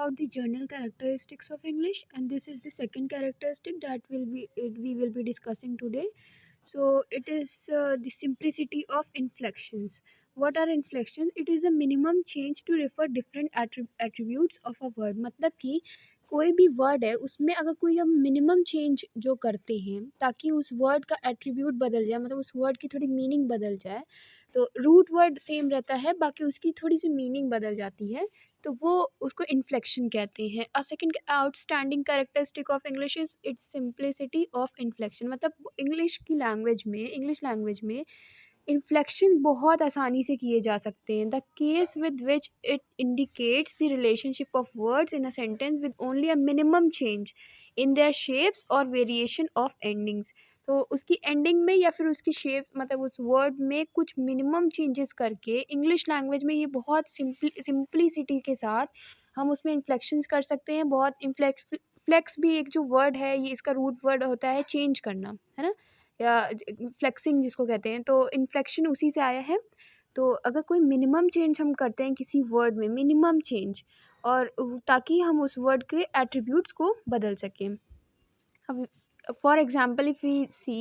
about the general characteristics of English, and this is the second characteristic that we will be discussing today. So it is the simplicity of inflections. What are inflections? It is a minimum change to refer different attributes of a word. मतलब कि कोई भी word है उसमें अगर कोई हम minimum change जो करते हैं ताकि उस वर्ड का एट्रीब्यूट बदल जाए, मतलब उस वर्ड की थोड़ी मीनिंग बदल जाए, तो रूट वर्ड सेम रहता है, बाकी उसकी थोड़ी सी मीनिंग बदल जाती है, तो वो उसको इन्फ्लेक्शन कहते हैं। A second outstanding characteristic of English is it's simplicity of inflection. मतलब इंग्लिश लैंग्वेज में इन्फ्लेक्शन बहुत आसानी से किए जा सकते हैं। The case with which it indicates the relationship of words in a sentence with only a minimum change in their shapes और वेरिएशन ऑफ एंडिंग्स। तो उसकी एंडिंग में या फिर उसकी शेप, मतलब उस वर्ड में कुछ मिनिमम चेंजेस करके इंग्लिश लैंग्वेज में ये बहुत सिंपलिसिटी के साथ हम उसमें इन्फ्लेक्शंस कर सकते हैं। बहुत फ्लेक्स भी एक जो वर्ड है, ये इसका रूट वर्ड होता है चेंज करना, है ना, या फ्लेक्सिंग जिसको कहते हैं, तो इन्फ्लेक्शन उसी से आया है। तो अगर कोई मिनिमम चेंज हम करते हैं किसी वर्ड में, मिनिमम चेंज, और ताकि हम उस वर्ड के एट्रीब्यूट्स को बदल सकें। अब for example if we see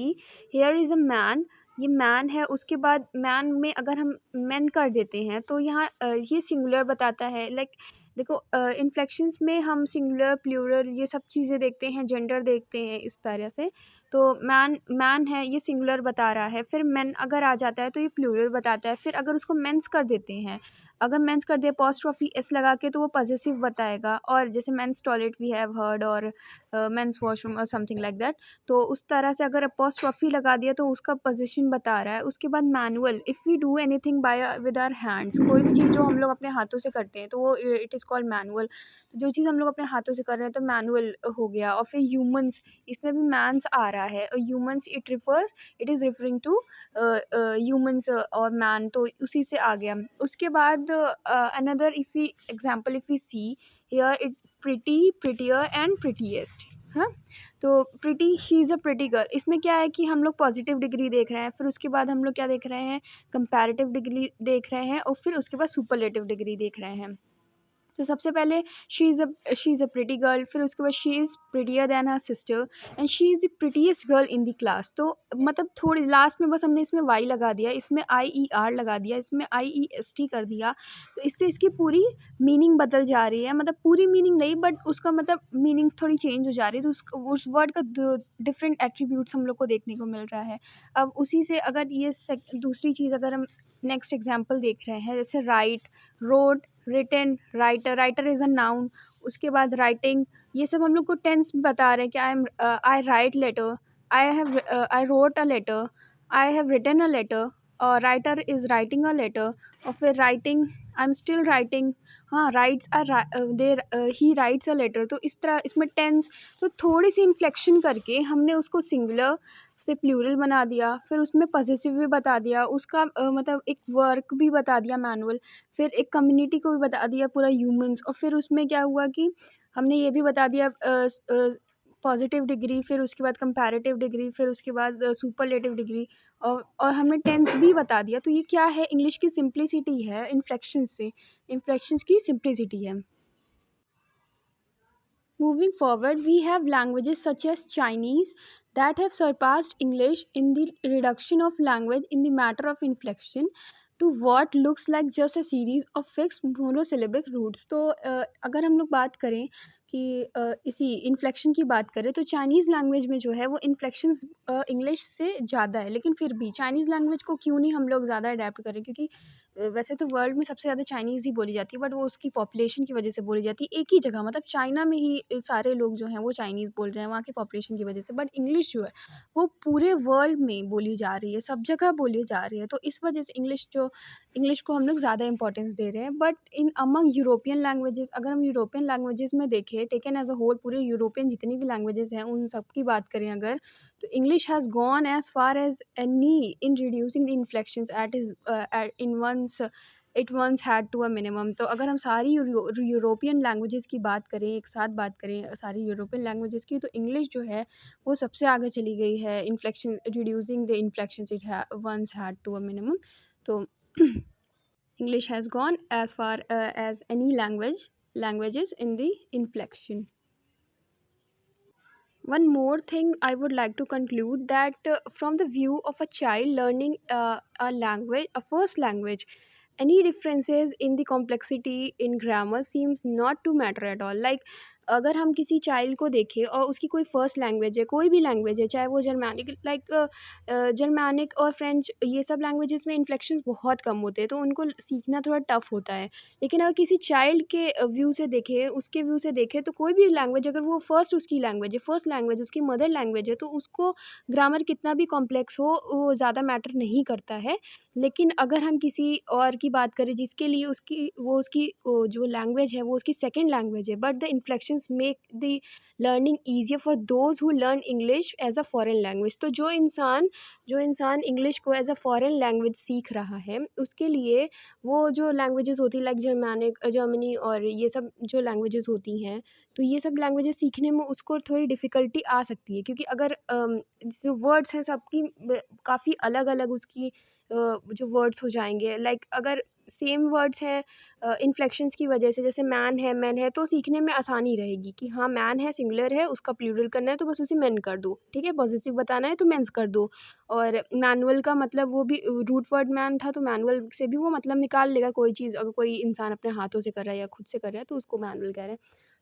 here is a man, ये मैन है, उसके बाद मैन में अगर हम मैन कर देते हैं तो यहाँ ये सिंगुलर बताता है। लाइक देखो, इन्फ्लेक्शंस में हम सिंगुलर प्लूरल ये सब चीज़ें देखते हैं, जेंडर देखते हैं इस तरह से। तो मैन मैन है, ये सिंगुलर बता रहा है, फिर मैन अगर आ जाता है तो ये प्लूरल बताता है। फिर अगर उसको मेंस कर देते हैं, अगर मेंस कर दिया अपोस्ट्रोफी एस लगा के, तो वो पॉसेसिव बताएगा। और जैसे men's toilet we have heard, और मेंस वॉशरूम और समथिंग लाइक दैट, तो उस तरह से अगर अपोस्ट्रोफी लगा दिया तो उसका पोजीशन बता रहा है। उसके बाद manual, if we do anything by with our hands, कोई भी चीज़ जो हम लोग अपने हाथों से करते हैं तो वो इट इज़ कॉल्ड मैनुअल। तो जो चीज़ हम लोग अपने हाथों से कर रहे हैं तो मैनुअल हो गया। और फिर ह्यूमंस, इसमें भी मैंस आ रहा है, और humans it is referring to humans और मैन, तो उसी से आ गया। उसके बाद another if we example if we see here it pretty, prettier and prettiest. हाँ, तो pretty, she is a pretty girl, इसमें क्या है कि हम लोग पॉजिटिव डिग्री देख रहे हैं, फिर उसके बाद हम लोग क्या देख रहे हैं, कंपैरेटिव डिग्री देख रहे हैं, और फिर उसके बाद सुपरलेटिव डिग्री देख रहे हैं। तो सबसे पहले she is a pretty girl, फिर उसके बाद she is prettier then her sister, and she is the prettiest girl in the class. तो मतलब थोड़ी लास्ट में बस हमने इसमें वाई लगा दिया, इसमें आई ई आर लगा दिया, इसमें आई ई एस टी कर दिया, तो इससे इसकी पूरी मीनिंग बदल जा रही है। मतलब पूरी मीनिंग नहीं, बट उसका मतलब मीनिंग थोड़ी चेंज हो जा रही है, तो उस वर्ड का डिफरेंट एट्रीब्यूट्स हम लोग को देखने को मिल रहा है। अब उसी से अगर ये दूसरी चीज़ अगर हम नेक्स्ट एग्जाम्पल देख रहे हैं, जैसे write, rode, written, writer, writer is a noun, उसके बाद राइटिंग, ये सब हम लोग को टेंस बता रहे हैं कि I write letter, I wrote a letter, I have written a letter, और writer is writing a letter. और फिर writing, I am still writing, हाँ, writes there, he writes a letter. तो इस तरह इसमें टेंस, तो थोड़ी सी इन्फ्लेक्शन करके हमने उसको सिंगुलर से प्लूरल बना दिया, फिर उसमें पॉसेसिव भी बता दिया, उसका मतलब एक वर्क भी बता दिया मैनुअल, फिर एक कम्युनिटी को भी बता दिया पूरा ह्यूमंस, और फिर उसमें क्या हुआ कि हमने ये भी बता दिया पॉजिटिव डिग्री, फिर उसके बाद कंपैरेटिव डिग्री, फिर उसके बाद सुपरलेटिव डिग्री, और हमने टेंस भी बता दिया। तो ये क्या है, इंग्लिश की सिंप्लिसिटी है, इन्फ्लेक्शन से, इन्फ्लेक्शंस की सिंप्लिसिटी है। Moving forward, we have languages such as Chinese that have surpassed English in the reduction of language in the matter of inflection to what looks like just a series of fixed monosyllabic roots. तो अगर हम लोग बात करें कि इसी inflection की बात करें, तो चाइनीज़ लैंग्वेज में जो है वो इन्फ्लेक्शंस इंग्लिश से ज़्यादा है। लेकिन फिर भी चाइनीज़ लैंग्वेज को क्यों नहीं हम लोग ज़्यादा अडेप्ट करें, क्योंकि वैसे तो वर्ल्ड में सबसे ज़्यादा चाइनीज़ ही बोली जाती है, बट वो उसकी पॉपुलेशन की वजह से बोली जाती है एक ही जगह, मतलब चाइना में ही सारे लोग जो हैं वो चाइनीज़ बोल रहे हैं वहाँ की पॉपुलेशन की वजह से। बट इंग्लिश जो है वो पूरे वर्ल्ड में बोली जा रही है, सब जगह बोली जा रही है, तो इस वजह से इंग्लिश को हम लोग ज़्यादा इंपॉर्टेंस दे रहे हैं। But in among European languages, अगर हम यूरोपियन लैंग्वेजेस में देखें, टेकन एज अ होल, पूरे यूरोपियन जितनी भी लैंग्वेजेस हैं उन सब की बात करें अगर, तो English has gone as far as any in reducing the inflections it once had to a minimum। तो अगर हम सारी यूरोपियन लैंग्वेजेस की बात करें, एक साथ बात करें सारी यूरोपियन लैंग्वेजेस की, तो इंग्लिश जो है वो सबसे आगे चली गई है inflection, reducing the inflections it once had to a minimum। तो English has gone as far as any language languages in the inflection. One more thing I would like to conclude that from the view of a child learning a language, a first language, any differences in the complexity in grammar seems not to matter at all. Like अगर हम किसी child को देखें और उसकी कोई first language है, कोई भी लैंग्वेज है, चाहे वो जर्मैनिक लाइक जर्मैनिक और फ्रेंच, ये सब लैंग्वेजेस में इन्फ्लेक्शंस बहुत कम होते हैं, तो उनको सीखना थोड़ा टफ होता है। लेकिन अगर किसी चाइल्ड के व्यू से देखें, उसके व्यू से देखें, तो कोई भी लैंग्वेज अगर वो फर्स्ट उसकी लैंग्वेज है, फर्स्ट लैंग्वेज उसकी मदर लैंग्वेज है, तो उसको ग्रामर कितना भी कॉम्प्लेक्स हो वो ज़्यादा मैटर नहीं करता है। लेकिन अगर हम किसी और की बात करें जिसके लिए उसकी वो जो लैंग्वेज है वो उसकी सेकंड लैंग्वेज है, but the inflections make the learning easier for those who learn English as a foreign language. तो जो इंसान इंग्लिश को एज अ फॉरेन लैंग्वेज सीख रहा है, उसके लिए वो जो लैंग्वेजेस होती हैं लाइक जर्मैनिक, जर्मनी और ये सब जो लैंग्वेजेस होती हैं, तो ये सब लैंग्वेजेस सीखने में उसको थोड़ी डिफ़िकल्टी आ सकती है, क्योंकि अगर जो वर्ड्स हैं सबकी काफ़ी अलग अलग उसकी जो वर्ड्स हो जाएंगे, लाइक अगर सेम वर्ड्स हैं इन्फ्लेक्शंस की वजह से, जैसे मैन है मैन है, तो सीखने में आसानी रहेगी कि हाँ मैन है सिंगुलर है, उसका प्लूरल करना है तो बस उसे मैन कर दो, ठीक है, पॉजिटिव बताना है तो मेंस कर दो। और मैनुअल का मतलब वो भी रूट वर्ड मैन था, तो मैनुअल से भी वो मतलब निकाल लेगा, कोई चीज़ अगर कोई इंसान अपने हाथों से कर रहा है या खुद से कर रहा है तो उसको मैनुअल कह रहे हैं।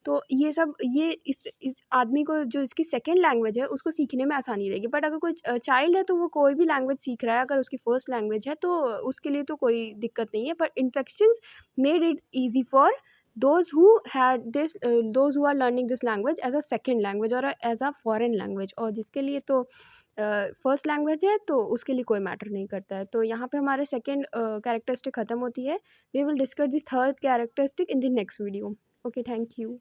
तो ये सब ये इस आदमी को जो इसकी सेकंड लैंग्वेज है उसको सीखने में आसानी रहेगी। बट अगर कोई चाइल्ड है तो वो कोई भी लैंग्वेज सीख रहा है, अगर उसकी फर्स्ट लैंग्वेज है तो उसके लिए तो कोई दिक्कत नहीं है। But infections made it easy for those who are learning this language as a second language और as a foreign language, और जिसके लिए तो फर्स्ट लैंग्वेज है तो उसके लिए कोई मैटर नहीं करता है। तो यहाँ पे हमारे सेकंड कैरेक्टरिस्टिक ख़त्म होती है। We will discuss the third characteristic in the next video. Okay, thank you.